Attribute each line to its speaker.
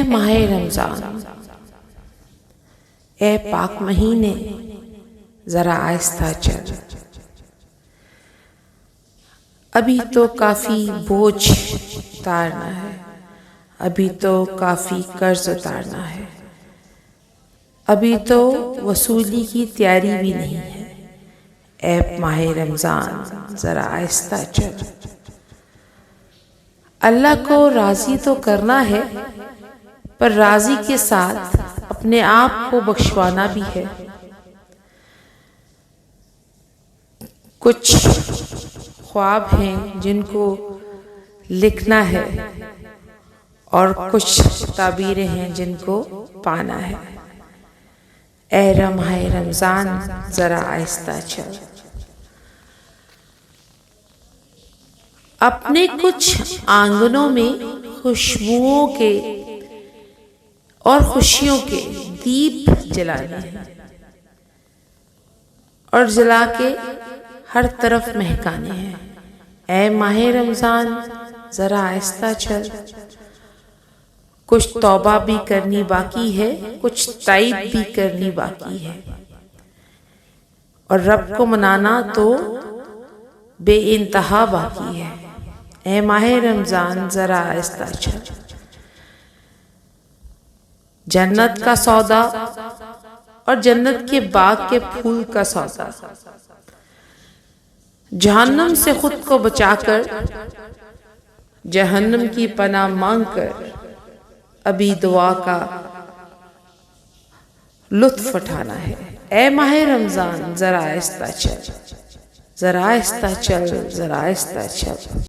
Speaker 1: माहे रमजान, ए पाक महीने जरा आहिस्ता चल। अभी तो काफी बोझ उतारना है, अभी तो काफी कर्ज उतारना है, अभी तो वसूली की तैयारी भी नहीं है। ए माहे रमजान जरा आहिस्ता चल। अल्लाह को राजी तो करना है, पर राजी के साथ अपने आप को बख्शवाना भी है। कुछ ख्वाब हैं जिनको लिखना है और कुछ ताबीरें हैं जिनको पाना है। ए माहे रमजान जरा आहिस्ता चल। अपने कुछ आंगनों में खुशबुओं के और खुशियों के दीप जलाने हैं और जला के हर तरफ महकाने हैं। ए माहे रमजान जरा आहिस्ता चल। कुछ तौबा भी करनी बाकी है, कुछ ताइब भी करनी बाकी है, और रब को मनाना तो बेइंतहा बाकी है। ए माहे रमजान जरा आहिस्ता चल। जन्नत का सौदा और जन्नत के बाग के फूल का सौदा, जहन्नम से खुद को बचाकर जहन्नम की पनाह मांगकर अभी दुआ का लुत्फ उठाना है। ए माहे रमजान जरा आहिस्ता चल, जरा आहिस्ता चल, जरा आहिस्ता चल।